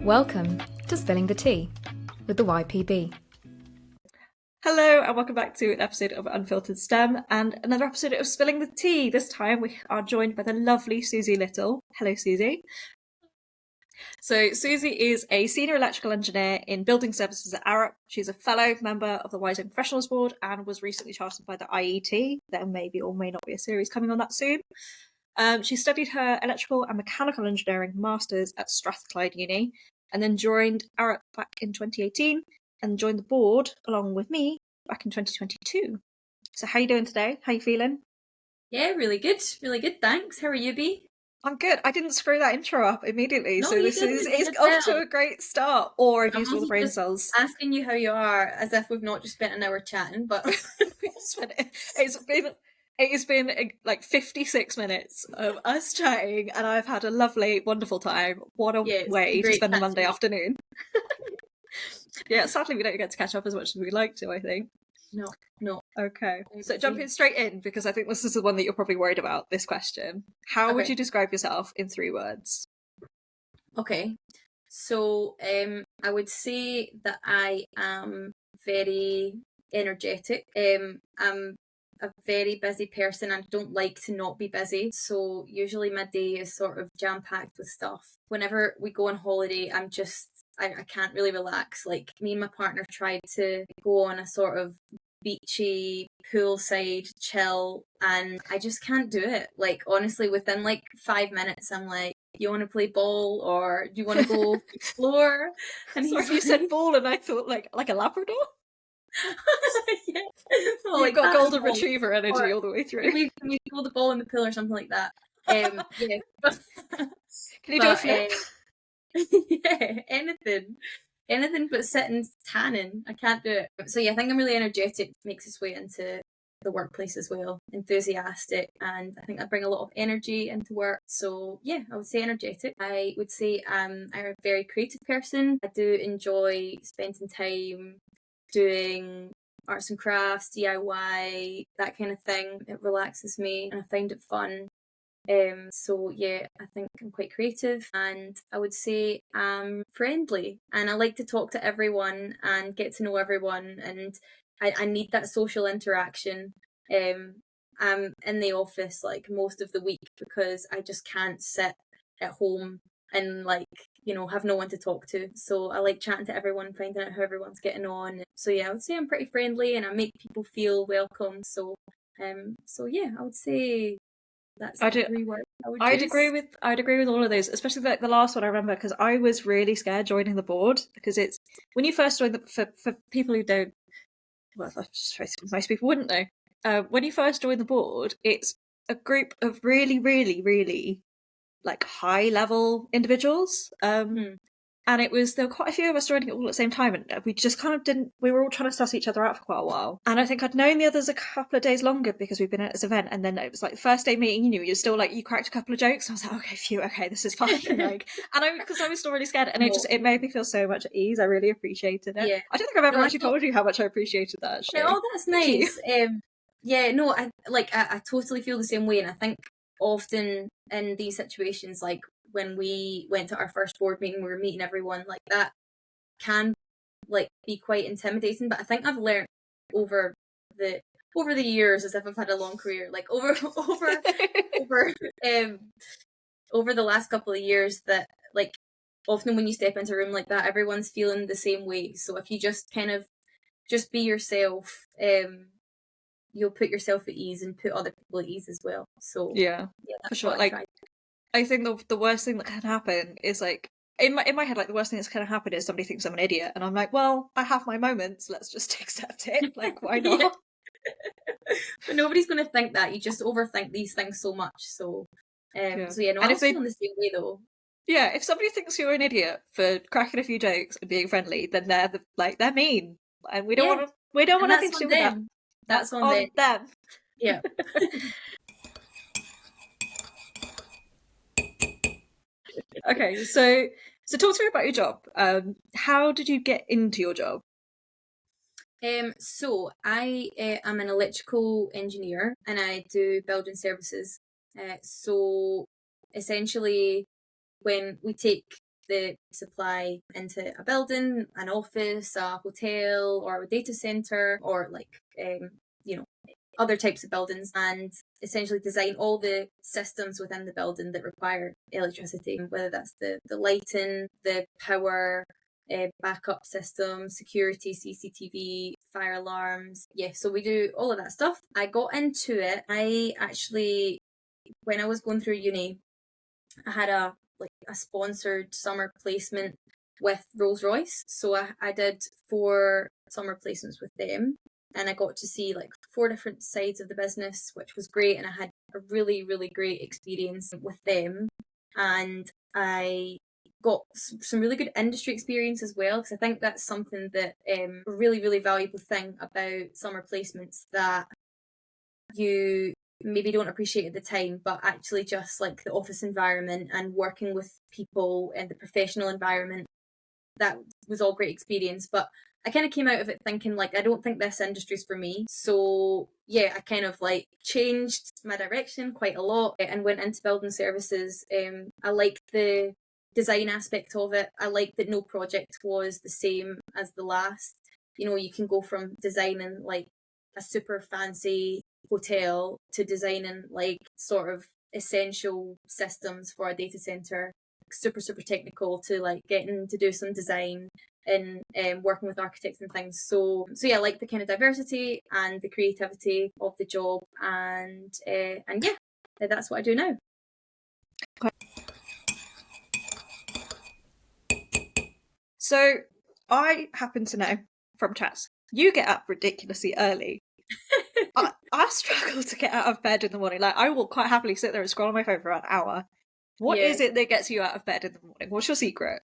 Welcome to Spilling the Tea with the YPB. Hello and welcome back to an episode of Unfiltered STEM and another episode of Spilling the Tea. This time we are joined by the lovely Susie Little. Hello, Susie. So Susie is a senior electrical engineer in building services at Arup. She's a fellow member of the Wise Young Professionals Board and was recently chartered by the IET. There may be or may not be a series coming on that soon. She studied her electrical and mechanical engineering masters at Strathclyde Uni and then joined Arup back in 2018 and joined the board along with me back in 2022. So how are you doing today? How are you feeling? Yeah, really good, thanks. How are you, Bea? I'm good. I didn't screw that intro up immediately, No, so you this didn't. is off to a great start. Or I've used all the brain just cells. Asking you how you are, as if we've not just spent an hour chatting, but It's been like 56 minutes of us chatting, and I've had a lovely, wonderful time. What a way to spend a Monday afternoon. Yeah, sadly we don't get to catch up as much as we'd like to, I think. No. Okay, so jumping straight in, because I think this is the one that you're probably worried about, this question. How would you describe yourself in 3 words? Okay, so I would say that I am very energetic. I'm a very busy person and don't like to not be busy, so usually my day is sort of jam-packed with stuff. Whenever we go on holiday, I can't really relax. Like, me and my partner tried to go on a sort of beachy poolside chill and I just can't do it. Like, honestly, within like 5 minutes I'm like, you want to play ball or do you want to go explore? And sorry, you said ball and I thought like a Labrador. Yeah. Well, you've got golden retriever energy all the way through. Can we throw the ball in the pool or something like that? Yeah. Can you do a flip? Yeah, anything but sitting tanning. I can't do it. So yeah, I think I'm really energetic. Makes its way into the workplace as well. Enthusiastic, and I think I bring a lot of energy into work. So yeah, I would say energetic. I would say I'm a very creative person. I do enjoy spending time doing arts and crafts, DIY, that kind of thing. It relaxes me and I find it fun. So yeah, I think I'm quite creative, and I would say I'm friendly, and I like to talk to everyone and get to know everyone, and I need that social interaction. I'm in the office like most of the week because I just can't sit at home and like, have no one to talk to. So I like chatting to everyone, finding out how everyone's getting on. So yeah, I would say I'm pretty friendly and I make people feel welcome. So yeah, I would say that's I'd agree with all of those, especially like the last one. I remember because I was really scared joining the board because it's when you first join for people who don't, well, most people wouldn't know. When you first join the board, it's a group of really, really, really like high level individuals. And there were quite a few of us joining it all at the same time, and we just kind of we were all trying to suss each other out for quite a while. And I think I'd known the others a couple of days longer because we'd been at this event, and then it was like the first day meeting you're still like, you cracked a couple of jokes, and I was like, okay, phew, okay, this is fine. Because I was still really scared, and it made me feel so much at ease. I really appreciated it. Yeah. I don't think I've ever actually told you how much I appreciated that, actually. Yeah, that's nice. Yeah, no, I totally feel the same way, and I think often in these situations, like when we went to our first board meeting, we were meeting everyone, like that can like be quite intimidating. But I think I've learned over the years, as if I've had a long career, like over the last couple of years, that like often when you step into a room like that, everyone's feeling the same way. So if you just kind of just be yourself, you'll put yourself at ease and put other people at ease as well. So yeah, for sure. Like, I think the worst thing that can happen is like in my head, like the worst thing that's going to happen is somebody thinks I'm an idiot, and I'm like, well, I have my moments. Let's just accept it. Like, why not? But nobody's going to think that. You just overthink these things so much. So, So yeah, no, I'm feeling the same way though. Yeah, if somebody thinks you're an idiot for cracking a few jokes and being friendly, then they're mean, and we don't want anything to do with that. That's on them. Yeah. Okay, so talk to me about your job. How did you get into your job? So I am an electrical engineer and I do building services. So essentially, when we take the supply into a building, an office, a hotel, or a data center, or like other types of buildings, and essentially design all the systems within the building that require electricity, whether that's the lighting, the power, backup system, security, CCTV, fire alarms. Yeah, so we do all of that stuff. I got into it. I actually, when I was going through uni, I had a sponsored summer placement with Rolls-Royce. So I did 4 summer placements with them, and I got to see like 4 different sides of the business, which was great. And I had a really, really great experience with them. And I got some really good industry experience as well, because I think that's something that a really, really valuable thing about summer placements that you maybe don't appreciate at the time, but actually just like the office environment and working with people and the professional environment, that was all great experience. But I kind of came out of it thinking like, I don't think this industry's for me. So yeah, I kind of like changed my direction quite a lot and went into building services. I liked the design aspect of it. I liked that no project was the same as the last. You can go from designing like a super fancy hotel to designing like sort of essential systems for a data center, super technical, to like getting to do some design and working with architects and things. So yeah, I like the kind of diversity and the creativity of the job, and yeah, that's what I do now. So I happen to know from chats you get up ridiculously early. I struggle to get out of bed in the morning. Like, I will quite happily sit there and scroll on my phone for an hour. What is it that gets you out of bed in the morning? What's your secret?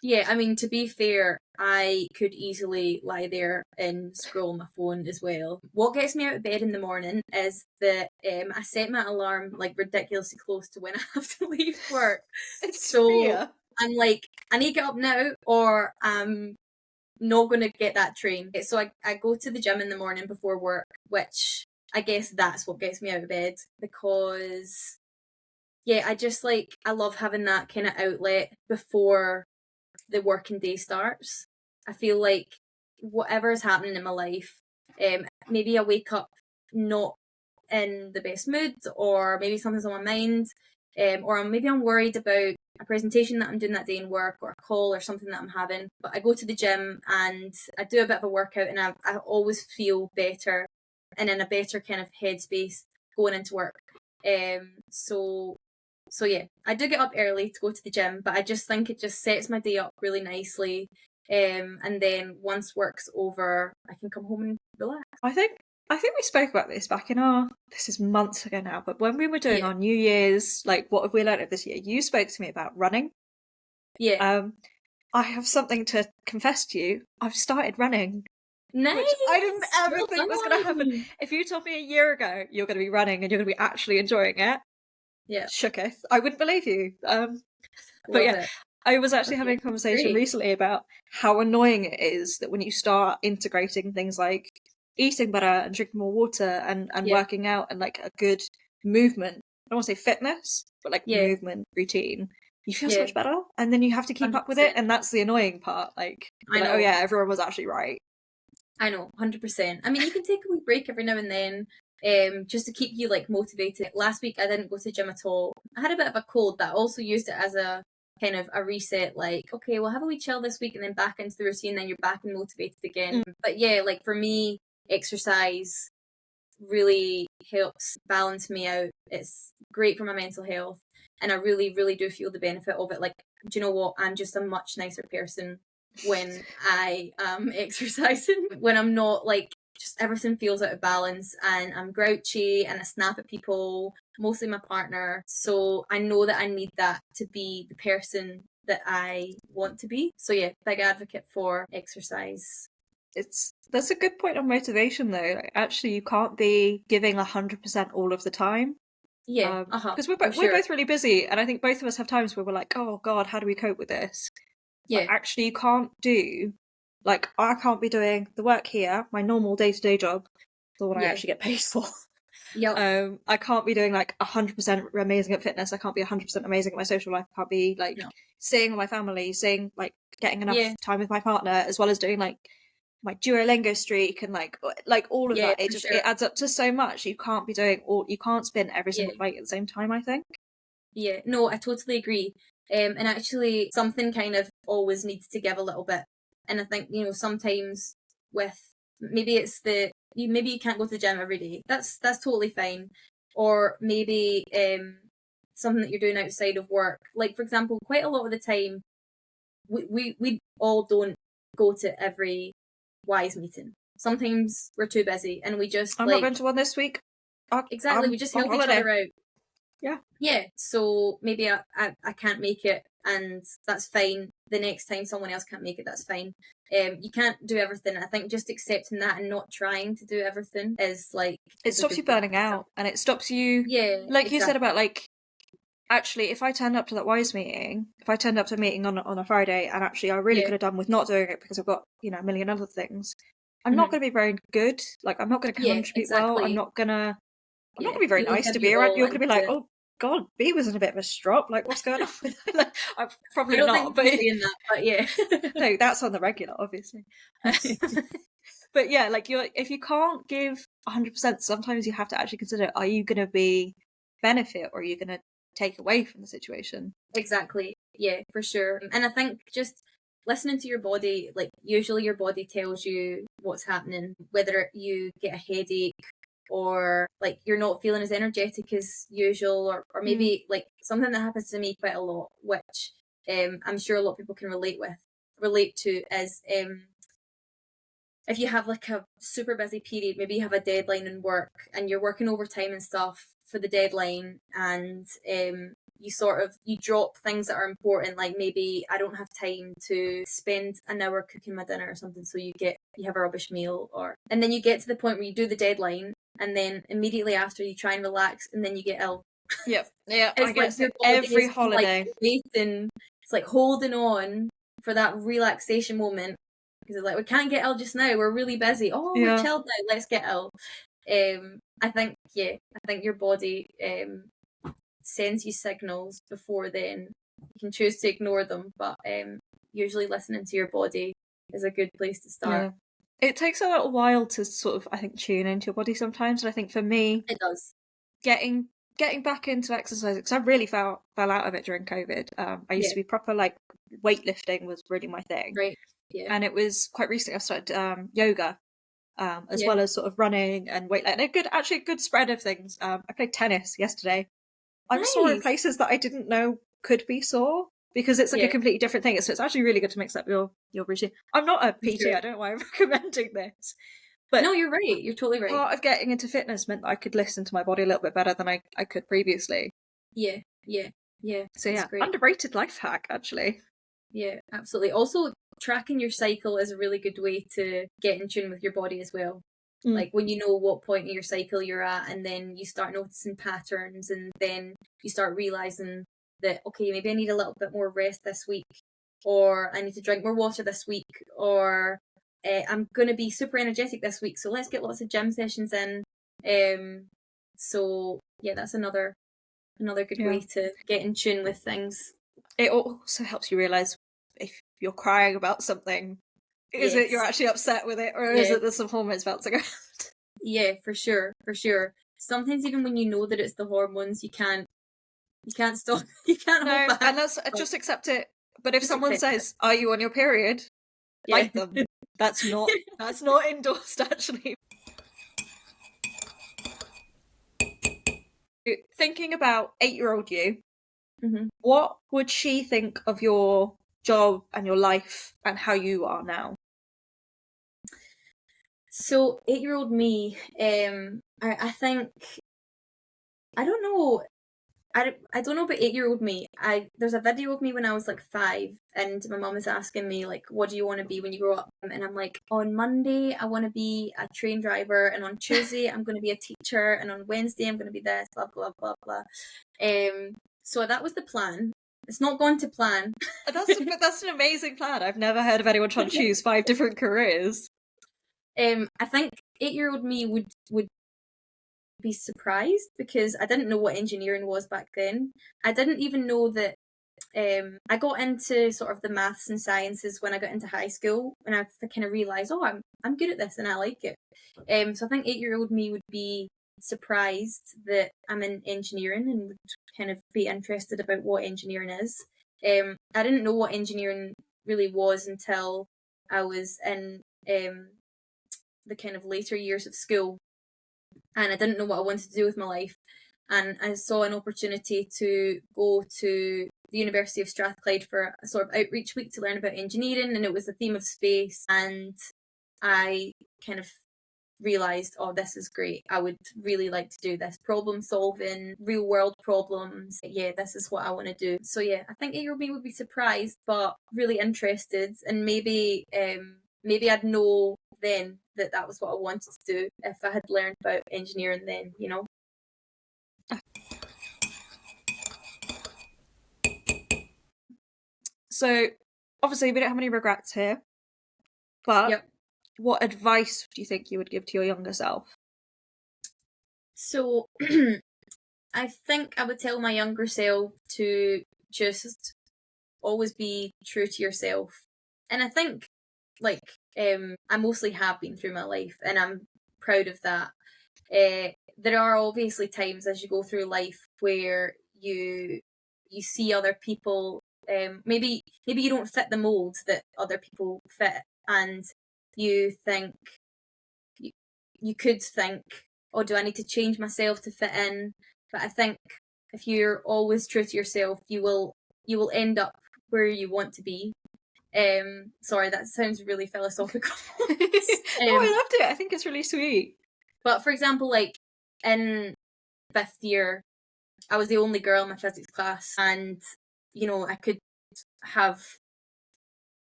Yeah, I mean, to be fair, I could easily lie there and scroll my phone as well. What gets me out of bed in the morning is that I set my alarm like ridiculously close to when I have to leave work. So I'm like, I need to get up now or I'm not going to get that train. So I go to the gym in the morning before work, which I guess that's what gets me out of bed, because yeah, I love having that kind of outlet before the working day starts. I feel like whatever is happening in my life, maybe I wake up not in the best mood, or maybe something's on my mind, or maybe I'm worried about a presentation that I'm doing that day in work, or a call or something that I'm having. But I go to the gym and I do a bit of a workout, and I always feel better and in a better kind of headspace going into work. So yeah, I do get up early to go to the gym, but I just think it just sets my day up really nicely. And then once work's over, I can come home and relax. I think we spoke about this back in this is months ago now, but when we were doing our New Year's, like, what have we learned of this year? You spoke to me about running. Yeah. I have something to confess to you. I've started running. Nice. Which I didn't ever think was going to happen. If you told me a year ago you're going to be running and you're going to be actually enjoying it, shooketh, I wouldn't believe you. But yeah, I was actually having a conversation recently about how annoying it is that when you start integrating things like eating better and drinking more water and working out and like a good movement, I don't want to say fitness, but like movement routine, you feel so much better, and then you have to keep 100%. Up with it, and that's the annoying part. Like, oh yeah, everyone was actually right. I know, 100%. I mean, you can take a wee break every now and then, just to keep you like motivated. Last week I didn't go to the gym at all. I had a bit of a cold, that I also used it as a kind of a reset, like, okay, we'll have a wee chill this week and then back into the routine, then you're back and motivated again. But yeah, like for me, exercise really helps balance me out. It's great for my mental health, and I really, really do feel the benefit of it. Like, do you know what? I'm just a much nicer person when I am exercising. When I'm not, like, just everything feels out of balance and I'm grouchy and I snap at people, mostly my partner. So I know that I need that to be the person that I want to be. So yeah, big advocate for exercise. That's a good point on motivation though. Like, actually, you can't be giving 100% all of the time. Yeah, because we're both really busy, and I think both of us have times where we're like, oh god, how do we cope with this? Yeah, but actually you can't do, like, I can't be doing the work here, my normal day-to-day job, the one I actually get paid for, Yep. I can't be doing like 100% amazing at fitness. I can't be 100% amazing at my social life. I can't be like No. seeing my family, seeing like getting enough Yeah. time with my partner, as well as doing like my Duolingo streak and like all of Yeah, that. It for just sure. it adds up to so much. You can't be doing all. You can't spin every single Yeah. plate at the same time, I think. Yeah, no, I totally agree. And actually, something kind of always needs to give a little bit. And I think, you know, sometimes with maybe it's maybe you can't go to the gym every day. That's totally fine. Or maybe something that you're doing outside of work. Like for example, quite a lot of the time, we all don't go to every WISE meeting. Sometimes we're too busy, and we just I'm not going to one this week. exactly I'm we just on help each holiday. other out. Yeah. Yeah, so maybe I can't make it, and that's fine. The next time someone else can't make it, that's fine. You can't do everything. I think just accepting that and not trying to do everything is like It stops you burning out, and it stops you. Yeah, Like you said about like, actually, if I turned up to that WISE meeting, if I turned up to a meeting on a Friday, and actually I really could have done with not doing it because I've got a million other things, I'm not going to be very good. Like I'm not going to contribute well. I'm not going to be very You'll nice give to you be around. all You're going to be like, into- oh God, B was in a bit of a strop. Like, what's going on with that? Like, I'm probably I don't not, think but we're saying that, but yeah. no, that's on the regular, obviously. But yeah, like if you can't give 100%, sometimes you have to actually consider: are you going to be benefit, or are you going to take away from the situation? Exactly. Yeah, for sure. And I think just listening to your body, like usually your body tells you what's happening, whether you get a headache or like you're not feeling as energetic as usual, or maybe like something that happens to me quite a lot, which I'm sure a lot of people can relate to is if you have like a super busy period, maybe you have a deadline in work and you're working overtime and stuff for the deadline, and you drop things that are important, like maybe I don't have time to spend an hour cooking my dinner or something, so you have a rubbish meal, and then you get to the point where you do the deadline, and then immediately after you try and relax, and then you get ill. Yeah, I It's guess like your body every is holiday. like waiting, it's like holding on for that relaxation moment, because it's like, we can't get ill just now, we're really busy. We're chilled now, let's get ill. I think your body sends you signals before then. You can choose to ignore them, but usually listening to your body is a good place to start. It takes a little while to sort of, I think, tune into your body sometimes, and I think for me, it does. Getting back into exercise, because I really fell out of it during COVID. I used to be proper, like, weightlifting was really my thing. Right. Yeah. And it was quite recently I started yoga, as well as sort of running and weightlifting. A good spread of things. I played tennis yesterday. I'm sore in places that I didn't know could be sore, because it's like a completely different thing. So it's actually really good to mix up your routine. I'm not a PT. Sure. I don't know why I'm recommending this. But no, you're right. You're totally right. Part of getting into fitness meant that I could listen to my body a little bit better than I could previously. Yeah. So yeah, underrated life hack, actually. Yeah, absolutely. Also, tracking your cycle is a really good way to get in tune with your body as well. Like when you know what point in your cycle you're at, and then you start noticing patterns, and then you start realizing that, okay, maybe I need a little bit more rest this week, or I need to drink more water this week, or I'm going to be super energetic this week, so let's get lots of gym sessions in. So yeah, that's another good way to get in tune with things. It also helps you realize if you're crying about something, is it you're actually upset with it, or is it there's some hormones bouncing around? Yeah, for sure. Sometimes even when you know that it's the hormones, you can't stop. You can't hold back. And that's just accept it. But if someone says, "Are you on your period?" Fight them. That's not endorsed, actually. Thinking about 8-year-old you, what would she think of your job and your life and how you are now? So 8-year-old me, I think, I don't know. I don't know about 8-year-old me. There's a video of me when I was like 5, and my mum is asking me like, what do you want to be when you grow up? And I'm like, on Monday I want to be a train driver, and on Tuesday I'm going to be a teacher, and on Wednesday I'm going to be this, blah blah blah blah. So that was the plan. It's not gone to plan. That's an amazing plan. I've never heard of anyone trying to choose 5 different careers. I think 8-year-old me would be surprised, because I didn't know what engineering was back then. I didn't even know that I got into sort of the maths and sciences when I got into high school, and I kind of realised, oh, I'm good at this and I like it. So I think 8-year-old me would be surprised that I'm in engineering and would kind of be interested about what engineering is. I didn't know what engineering really was until I was in the kind of later years of school, and I didn't know what I wanted to do with my life. And I saw an opportunity to go to the University of Strathclyde for a sort of outreach week to learn about engineering, and it was the theme of space. And I kind of realised, oh, this is great. I would really like to do this. Problem solving, real world problems. Yeah, this is what I want to do. So yeah, I think 8-year-old me would be surprised, but really interested, and maybe I'd know then that that was what I wanted to do if I had learned about engineering then, you know. So, obviously, we don't have any regrets here, but Yep. what advice do you think you would give to your younger self? So I think I would tell my younger self to just always be true to yourself. And I think, like, I mostly have been through my life, and I'm proud of that. There are obviously times as you go through life where you see other people. Maybe you don't fit the mold that other people fit, and you think you could think, oh, do I need to change myself to fit in? But I think if you're always true to yourself, you will end up where you want to be. Sorry, that sounds really philosophical. Oh, I loved it. I think it's really sweet. But for example, like in 5th year, I was the only girl in my physics class, and you know, I could have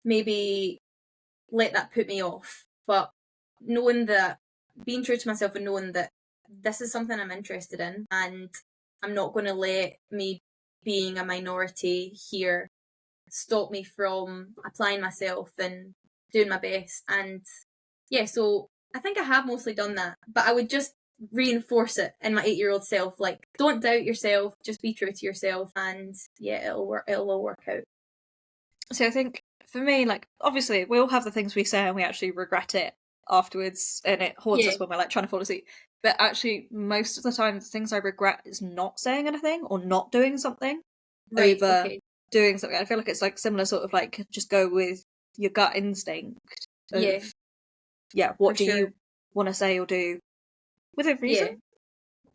maybe let that put me off. But knowing that, being true to myself and knowing that this is something I'm interested in, and I'm not going to let me being a minority here stop me from applying myself and doing my best. And yeah, so I think I have mostly done that, but I would just reinforce it in my 8-year-old self, like, don't doubt yourself, just be true to yourself, and yeah, it'll all work out. So I think for me, like, obviously we all have the things we say and we actually regret it afterwards, and it haunts us when we're like trying to fall asleep. But actually, most of the time, the things I regret is not saying anything or not doing something Right, over okay. doing something. I feel like it's like similar sort of like just go with your gut instinct of what for do you sure. want to say or do within reason. Yeah.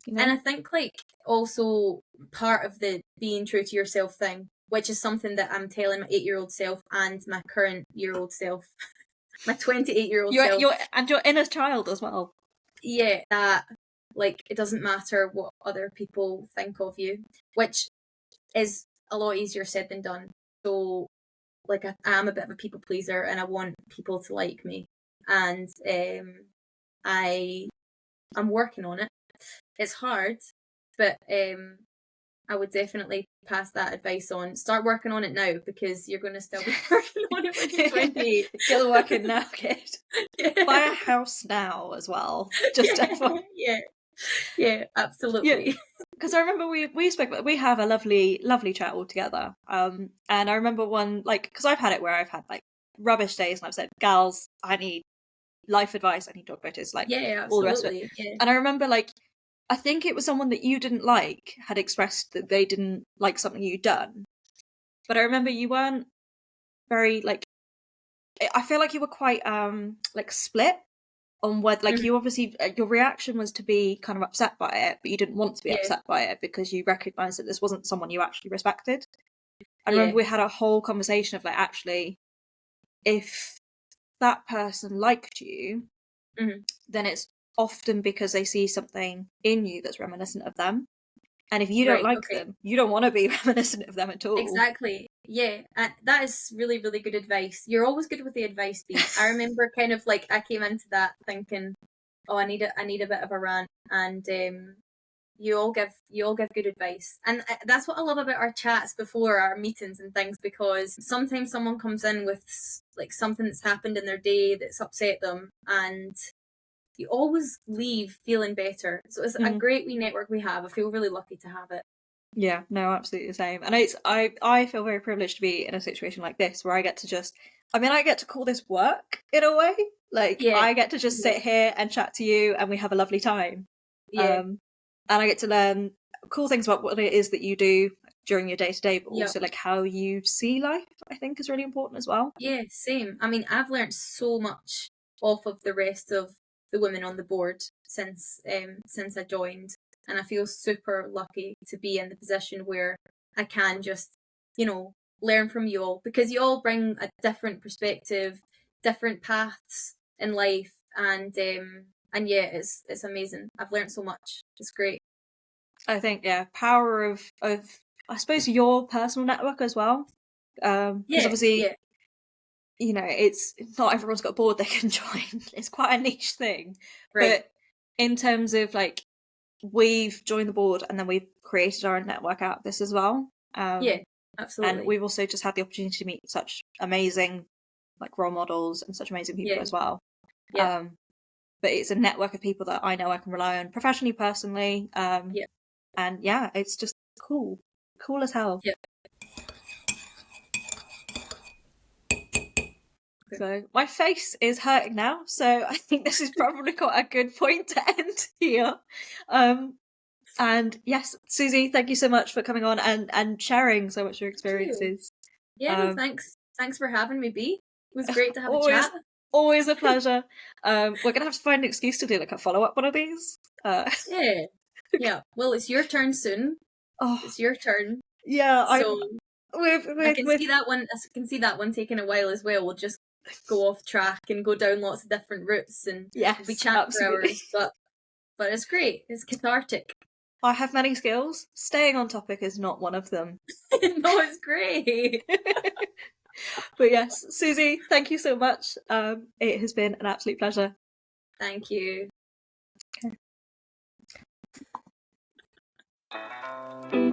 You know? And I think, like, also part of the being true to yourself thing, which is something that I'm telling my 8-year-old self and my current year-old self, my 28-year-old self. Your inner child as well. Yeah, that, like, it doesn't matter what other people think of you, which is a lot easier said than done. So, like, I am a bit of a people pleaser, and I want people to like me, and I'm working on it. It's hard, but I would definitely pass that advice on. Start working on it now, because you're going to still be working on it when you're 28. Get working now, kid. Yeah. Buy a house now as well. Just yeah, absolutely. Because I remember we spoke about, we have a lovely chat all together. And I remember one, like, because I've had it where I've had like rubbish days and I've said, gals, I need life advice, I need dog photos, like all the rest of it. Yeah. And I remember, like, I think it was someone that you didn't like had expressed that they didn't like something you'd done. But I remember you weren't very, like, I feel like you were quite like split on whether, like, you obviously, your reaction was to be kind of upset by it, but you didn't want to be upset by it because you recognised that this wasn't someone you actually respected. I remember we had a whole conversation of, like, actually, if that person liked you, then it's often because they see something in you that's reminiscent of them. And if you don't like them, you don't want to be reminiscent of them at all. Exactly. Yeah, that is really, really good advice. You're always good with the advice, Bea. I remember kind of like I came into that thinking, oh, I need a bit of a rant, and you all give good advice, and that's what I love about our chats before our meetings and things, because sometimes someone comes in with like something that's happened in their day that's upset them, and you always leave feeling better. So it's a great wee network we have. I feel really lucky to have it. Yeah, no, absolutely the same. And I feel very privileged to be in a situation like this where I get to I get to call this work in a way. Like, I get to just sit here and chat to you and we have a lovely time. Yeah. And I get to learn cool things about what it is that you do during your day-to-day, but also like how you see life, I think is really important as well. Yeah, same. I mean, I've learned so much off of the rest of the women on the board since I joined, and I feel super lucky to be in the position where I can just, learn from you all, because you all bring a different perspective, different paths in life, and yeah, it's amazing. I've learned so much. It's great. I think, power of I suppose your personal network as well. Because obviously, it's not everyone's got a board they can join. It's quite a niche thing. Right. But in terms of like, we've joined the board and then we've created our own network out of this as well. Yeah, absolutely. And we've also just had the opportunity to meet such amazing like role models and such amazing people as well. Yeah. But it's a network of people that I know I can rely on professionally, personally. And yeah, it's just cool as hell. Yeah. So my face is hurting now, so I think this is probably quite a good point to end here. And yes, Susie, thank you so much for coming on and sharing so much of your experiences. Yeah, thanks for having me, B. It was great to have a chat. Always a pleasure. We're gonna have to find an excuse to do like a follow-up one of these. Yeah. Well, it's your turn soon. It's your turn. Yeah, so I can see that one. I can see that one taking a while as well. We'll just go off track and go down lots of different routes, and we chat for hours. But it's great. It's cathartic. I have many skills. Staying on topic is not one of them. No, it's great. But yes, Susie, thank you so much. It has been an absolute pleasure. Thank you. Okay.